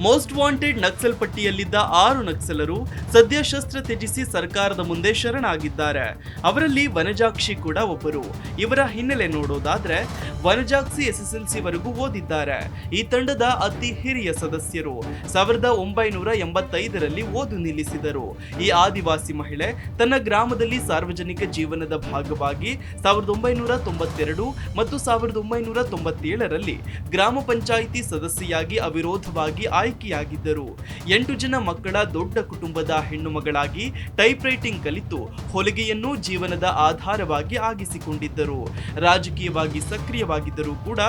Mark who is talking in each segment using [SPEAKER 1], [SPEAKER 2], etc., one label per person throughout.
[SPEAKER 1] Most wanted Naxal ಪಟ್ಟಿಯಲ್ಲಿದ್ದ 6 ನಕ್ಸಲರು ಸದ್ಯ ಶಸ್ತ್ರ ತ್ಯಜಿಸಿ ಸರ್ಕಾರದ ಮುಂದೆ ಶರಣಾಗಿದ್ದಾರೆ. ಅವರಲ್ಲಿ ವನಜಾಕ್ಷಿ ಕೂಡ ಒಬ್ಬರು. ಇವರ ಹಿನ್ನೆಲೆ ನೋಡೋದಾದ್ರೆ ವನಜಾಕ್ಷಿ SSLC ವರೆಗೂ ಓದಿದ್ದಾರೆ. ಈ ತಂಡದ ಅತಿ ಹಿರಿಯ ಸದಸ್ಯರು. 1985ರಲ್ಲಿ ಓದು ನಿಲ್ಲಿಸಿದರು. ಈ ಆದಿವಾಸಿ ಮಹಿಳೆ ತನ್ನ ಗ್ರಾಮದಲ್ಲಿ ಸಾರ್ವಜನಿಕ ಜೀವನದ ಭಾಗವಾಗಿ 1992 ಮತ್ತು 1997ರಲ್ಲಿ ಗ್ರಾಮ ಪಂಚಾಯಿತಿ ಸದಸ್ಯೆಯಾಗಿ ಅವಿರೋಧವಾಗಿ ಆಯ್ಕೆಯಾಗಿದ್ದರು. 8 ಜನ ಮಕ್ಕಳ ದೊಡ್ಡ ಕುಟುಂಬದ ಹೆಣ್ಣು ಮಗಳಾಗಿ ಟೈಪ್ ರೈಟಿಂಗ್ ಕಲಿತು ಹೊಲಿಗೆಯನ್ನು ಜೀವನದ ಆಧಾರವಾಗಿ ಆಗಿಸಿಕೊಂಡಿದ್ದರು. ರಾಜಕೀಯವಾಗಿ ಸಕ್ರಿಯವಾಗಿದ್ದರೂ ಕೂಡ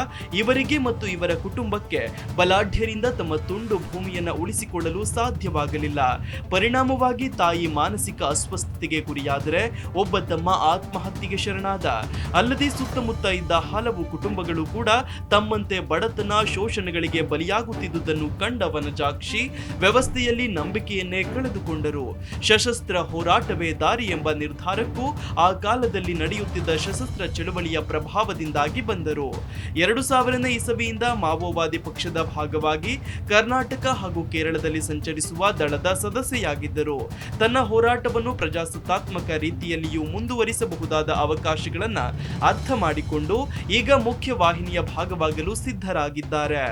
[SPEAKER 1] ಇವರಿಗೆ ಮತ್ತು ಇವರ ಕುಟುಂಬಕ್ಕೆ ಬಲಾಢ್ಯರಿಂದ ತಮ್ಮ ತುಂಡು ಭೂಮಿಯನ್ನು ಉಳಿಸಿಕೊಳ್ಳಲು ಸಾಧ್ಯವಾಗಲಿಲ್ಲ. ಪರಿಣಾಮವಾಗಿ ತಾಯಿ ಮಾನಸಿಕ ಅಸ್ವಸ್ಥತೆಗೆ ಗುರಿಯಾದರೆ ಒಬ್ಬ ತಮ್ಮ ಆತ್ಮಹತ್ಯೆಗೆ ಶರಣಾದ. ಅಲ್ಲದೆ ಸುತ್ತಮುತ್ತ ಇದ್ದ ಹಲವು ಕುಟುಂಬಗಳು ಕೂಡ ತಮ್ಮಂತೆ ಬಡತನ ಶೋಷಣೆಗಳಿಗೆ ಬಲಿಯಾಗುತ್ತಿದ್ದುದನ್ನು ಕಂಡ ವನಜಾಕ್ಷಿ ವ್ಯವಸ್ಥೆಯಲ್ಲಿ ನಂಬಿಕೆಯನ್ನೇ ಕಳೆದುಕೊಂಡರು. ಸಶಸ್ತ್ರ ಹೋರಾಟವೇ ದಾರಿ ಎಂಬ ನಿರ್ಧಾರಕ್ಕೂ ಆ ಕಾಲದಲ್ಲಿ ನಡೆಯುತ್ತಿದ್ದ ಸಶಸ್ತ್ರ ಚಳವಳಿಯ ಪ್ರಭಾವದಿಂದಾಗಿ ಬಂದರು. 2000ನೇ ಇಸವಿಯಿಂದ ಮಾವೋವಾದಿ ಪಕ್ಷದ ಭಾಗವಾಗಿ ಕರ್ನಾಟಕ ಹಾಗೂ ಕೇರಳದಲ್ಲಿ ಸಂಚರಿಸುವ ದಳದ ಸದಸ್ಯೆಯಾಗಿದ್ದರು. ತನ್ನ ಹೋರಾಟವನ್ನು ಪ್ರಜಾಸತ್ತಾತ್ಮಕ ರೀತಿಯಲ್ಲಿಯೂ ಮುಂದುವರಿಸಬಹುದಾದ ಅವಕಾಶಗಳನ್ನು ಅರ್ಥ ಮಾಡಿಕೊಂಡು ಈಗ ಮುಖ್ಯ ವಾಹಿನಿಯ ಭಾಗವಾಗಲು ಸಿದ್ಧರಾಗಿದ್ದಾರೆ.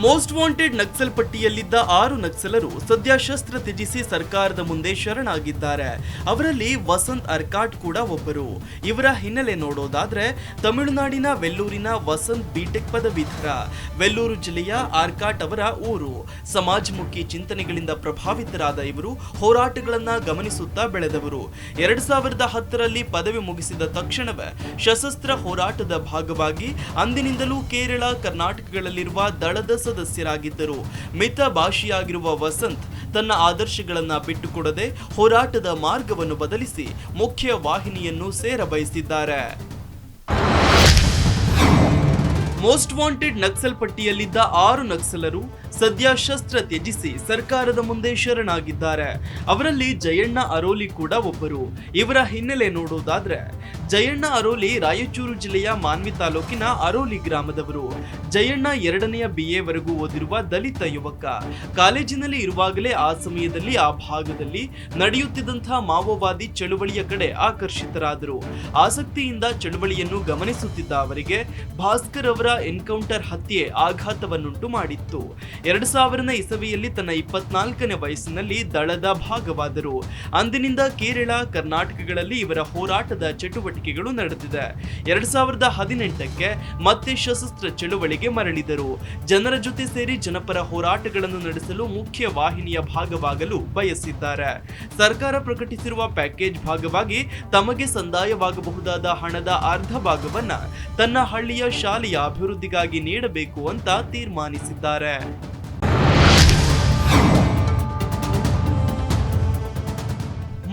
[SPEAKER 1] ಮೋಸ್ಟ್ ವಾಂಟೆಡ್ ನಕ್ಸಲ್ ಪಟ್ಟಿಯಲ್ಲಿದ್ದ 6 ನಕ್ಸಲರು ಸದ್ಯ ಶಸ್ತ್ರ ತ್ಯಜಿಸಿ ಸರ್ಕಾರದ ಮುಂದೆ ಶರಣಾಗಿದ್ದಾರೆ. ಅವರಲ್ಲಿ ವಸಂತ್ ಅರ್ಕಾಟ್ ಕೂಡ ಒಬ್ಬರು. ಇವರ ಹಿನ್ನೆಲೆ ನೋಡೋದಾದ್ರೆ ತಮಿಳುನಾಡಿನ ವೆಲ್ಲೂರಿನ ವಸಂತ್ ಬಿಟೆಕ್ ಪದವೀಧರ. ವೆಲ್ಲೂರು ಜಿಲ್ಲೆಯ ಆರ್ಕಾಟ್ ಅವರ ಊರು. ಸಮಾಜಮುಖಿ ಚಿಂತನೆಗಳಿಂದ ಪ್ರಭಾವಿತರಾದ ಇವರು ಹೋರಾಟಗಳನ್ನ ಗಮನಿಸುತ್ತಾ ಬೆಳೆದವರು. 2010ರಲ್ಲಿ ಪದವಿ ಮುಗಿಸಿದ ತಕ್ಷಣವೇ ಸಶಸ್ತ್ರ ಹೋರಾಟದ ಭಾಗವಾಗಿ ಅಂದಿನಿಂದಲೂ ಕೇರಳ ಕರ್ನಾಟಕಗಳಲ್ಲಿರುವ ದಳದ ಸದಸ್ಯರಾಗಿದ್ದರು. ಮಿತ ಭಾಷಿಯಾಗಿರುವ ವಸಂತ್ ತನ್ನ ಆದರ್ಶಗಳನ್ನ ಬಿಟ್ಟುಕೊಡದೆ ಹೋರಾಟದ ಮಾರ್ಗವನ್ನು ಬದಲಿಸಿ ಮುಖ್ಯ ವಾಹಿನಿಯನ್ನು ಸೇರಬಯಸಿದ್ದಾರೆ. ಮೋಸ್ಟ್ ವಾಂಟೆಡ್ ನಕ್ಸಲ್ ಪಟ್ಟಿಯಲ್ಲಿದ್ದ 6 ನಕ್ಸಲರು ಸದ್ಯ ಶಸ್ತ್ರ ತ್ಯಜಿಸಿ ಸರ್ಕಾರದ ಮುಂದೆ ಶರಣಾಗಿದ್ದಾರೆ. ಅವರಲ್ಲಿ ಜಯಣ್ಣ ಅರೋಲಿ ಕೂಡ ಒಬ್ಬರು. ಇವರ ಹಿನ್ನೆಲೆ ನೋಡೋದಾದ್ರೆ ಜಯಣ್ಣ ಅರೋಲಿ ರಾಯಚೂರು ಜಿಲ್ಲೆಯ ಮಾನ್ವಿ ತಾಲೂಕಿನ ಅರೋಲಿ ಗ್ರಾಮದವರು. ಜಯಣ್ಣ 2ನೇ BA ವರೆಗೂ ಓದಿರುವ ದಲಿತ ಯುವಕ. ಕಾಲೇಜಿನಲ್ಲಿ ಇರುವಾಗಲೇ ಆ ಸಮಯದಲ್ಲಿ ಆ ಭಾಗದಲ್ಲಿ ನಡೆಯುತ್ತಿದ್ದಂತಹ ಮಾವೋವಾದಿ ಚಳುವಳಿಯ ಕಡೆ ಆಕರ್ಷಿತರಾದರು. ಆಸಕ್ತಿಯಿಂದ ಚಳುವಳಿಯನ್ನು ಗಮನಿಸುತ್ತಿದ್ದ ಅವರಿಗೆ ಭಾಸ್ಕರ್ ಅವರ ಎನ್ಕೌಂಟರ್ ಹತ್ಯೆ ಆಘಾತವನ್ನುಂಟು ಮಾಡಿತ್ತು. 2000ನೇ ಇಸವಿಯಲ್ಲಿ ತನ್ನ 24ನೇ ವಯಸ್ಸಿನಲ್ಲಿ ದಳದ ಭಾಗವಾದರು. ಅಂದಿನಿಂದ ಕೇರಳ ಕರ್ನಾಟಕಗಳಲ್ಲಿ ಇವರ ಹೋರಾಟದ ಚಟುವಟಿಕೆಗಳು ನಡೆದಿದೆ. 2018ಕ್ಕೆ ಮತ್ತೆ ಸಶಸ್ತ್ರ ಚಳುವಳಿಗೆ ಮರಳಿದರು. ಜನರ ಜೊತೆ ಸೇರಿ ಜನಪರ ಹೋರಾಟಗಳನ್ನು ನಡೆಸಲು ಮುಖ್ಯ ವಾಹಿನಿಯ ಭಾಗವಾಗಲು ಬಯಸಿದ್ದಾರೆ. ಸರ್ಕಾರ ಪ್ರಕಟಿಸಿರುವ ಪ್ಯಾಕೇಜ್ ಭಾಗವಾಗಿ ತಮಗೆ ಸಂದಾಯವಾಗಬಹುದಾದ ಹಣದ ಅರ್ಧ ಭಾಗವನ್ನ ತನ್ನ ಹಳ್ಳಿಯ ಶಾಲೆಯ ಅಭಿವೃದ್ಧಿಗಾಗಿ ನೀಡಬೇಕು ಅಂತ ತೀರ್ಮಾನಿಸಿದ್ದಾರೆ.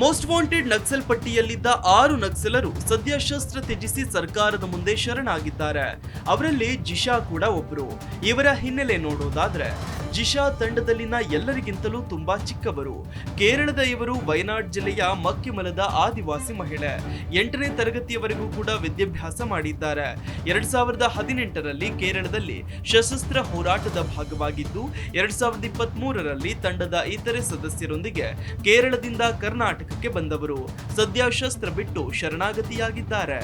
[SPEAKER 1] ಮೋಸ್ಟ್ ವಾಂಟೆಡ್ ನಕ್ಸಲ್ ಪಟ್ಟಿಯಲ್ಲಿದ್ದ 6 ನಕ್ಸಲರು ಸದ್ಯ ಶಸ್ತ್ರ ತ್ಯಜಿಸಿ ಸರ್ಕಾರದ ಮುಂದೆ ಶರಣಾಗಿದ್ದಾರೆ. ಅವರಲ್ಲಿ ಜಿಶಾ ಕೂಡ ಒಬ್ಬರು. ಇವರ ಹಿನ್ನೆಲೆ ನೋಡೋದಾದ್ರೆ ಜಿಶಾ ತಂಡದಲ್ಲಿನ ಎಲ್ಲರಿಗಿಂತಲೂ ತುಂಬಾ ಚಿಕ್ಕವರು. ಕೇರಳದ ಇವರು ವಯನಾಡ್ ಜಿಲ್ಲೆಯ ಮಕ್ಕಿಮಲದ ಆದಿವಾಸಿ ಮಹಿಳೆ. 8ನೇ ತರಗತಿಯವರೆಗೂ ಕೂಡ ವಿದ್ಯಾಭ್ಯಾಸ ಮಾಡಿದ್ದಾರೆ. 2018ರಲ್ಲಿ ಕೇರಳದಲ್ಲಿ ಸಶಸ್ತ್ರ ಹೋರಾಟದ ಭಾಗವಾಗಿದ್ದು 2023ರಲ್ಲಿ ತಂಡದ ಇತರೆ ಸದಸ್ಯರೊಂದಿಗೆ ಕೇರಳದಿಂದ ಕರ್ನಾಟಕಕ್ಕೆ ಬಂದವರು. ಸದ್ಯ ಶಸ್ತ್ರ ಬಿಟ್ಟು ಶರಣಾಗತಿಯಾಗಿದ್ದಾರೆ.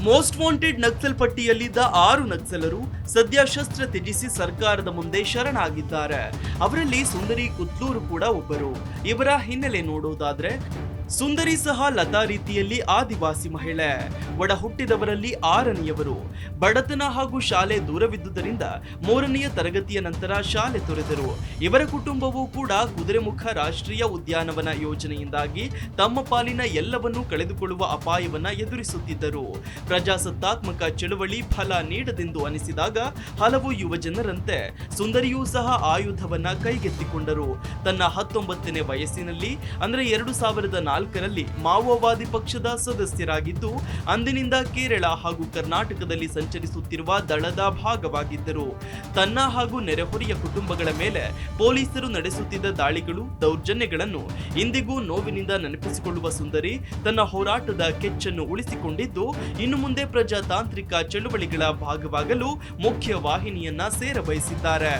[SPEAKER 1] ಮೋಸ್ಟ್ ವಾಂಟೆಡ್ ನಕ್ಸಲ್ ಪಟ್ಟಿಯಲ್ಲಿದ್ದ 6 ನಕ್ಸಲರು ಸದ್ಯ ಶಸ್ತ್ರ ತ್ಯಜಿಸಿ ಸರ್ಕಾರದ ಮುಂದೆ ಶರಣಾಗಿದ್ದಾರೆ. ಅವರಲ್ಲಿ ಸುಂದರಿ ಕುತ್ಲೂರು ಕೂಡ ಒಬ್ಬರು. ಇವರ ಹಿನ್ನೆಲೆ ನೋಡೋದಾದ್ರೆ ಸುಂದರಿ ಸಹ ಲತಾ ರೀತಿಯಲ್ಲಿ ಆದಿವಾಸಿ ಮಹಿಳೆ. ಒಡ ಹುಟ್ಟಿದವರಲ್ಲಿ 6ನೇಯವರು. ಬಡತನ ಹಾಗೂ ಶಾಲೆ ದೂರವಿದ್ದುದರಿಂದ 3ನೇ ತರಗತಿಯ ನಂತರ ಶಾಲೆ ತೊರೆದರು. ಇವರ ಕುಟುಂಬವೂ ಕೂಡ ಕುದುರೆಮುಖ ರಾಷ್ಟ್ರೀಯ ಉದ್ಯಾನವನ ಯೋಜನೆಯಿಂದಾಗಿ ತಮ್ಮ ಪಾಲಿನ ಎಲ್ಲವನ್ನೂ ಕಳೆದುಕೊಳ್ಳುವ ಅಪಾಯವನ್ನ ಎದುರಿಸುತ್ತಿದ್ದರು. ಪ್ರಜಾಸತ್ತಾತ್ಮಕ ಚಳುವಳಿ ಫಲ ನೀಡದೆಂದು ಅನಿಸಿದಾಗ ಹಲವು ಯುವ ಜನರಂತೆ ಸುಂದರಿಯೂ ಸಹ ಆಯುಧವನ್ನ ಕೈಗೆತ್ತಿಕೊಂಡರು. ತನ್ನ 19ನೇ ವಯಸ್ಸಿನಲ್ಲಿ ಅಂದ್ರೆ 2004 2004ರಲ್ಲಿ ಮಾವೋವಾದಿ ಪಕ್ಷದ ಸದಸ್ಯರಾಗಿದ್ದು ಅಂದಿನಿಂದ ಕೇರಳ ಹಾಗೂ ಕರ್ನಾಟಕದಲ್ಲಿ ಸಂಚರಿಸುತ್ತಿರುವ ದಳದ ಭಾಗವಾಗಿದ್ದರು. ತನ್ನ ಹಾಗೂ ನೆರೆಹೊರೆಯ ಕುಟುಂಬಗಳ ಮೇಲೆ ಪೊಲೀಸರು ನಡೆಸುತ್ತಿದ್ದ ದಾಳಿಗಳು, ದೌರ್ಜನ್ಯಗಳನ್ನು ಇಂದಿಗೂ ನೋವಿನಿಂದ ನೆನಪಿಸಿಕೊಳ್ಳುವ ಸುಂದರಿ ತನ್ನ ಹೋರಾಟದ ಕೆಚ್ಚನ್ನು ಉಳಿಸಿಕೊಂಡಿದ್ದು ಇನ್ನು ಮುಂದೆ ಪ್ರಜಾತಾಂತ್ರಿಕ ಚಳುವಳಿಗಳ ಭಾಗವಾಗಲು ಮುಖ್ಯ ವಾಹಿನಿಯನ್ನ ಸೇರಬಯಸಿದ್ದಾರೆ.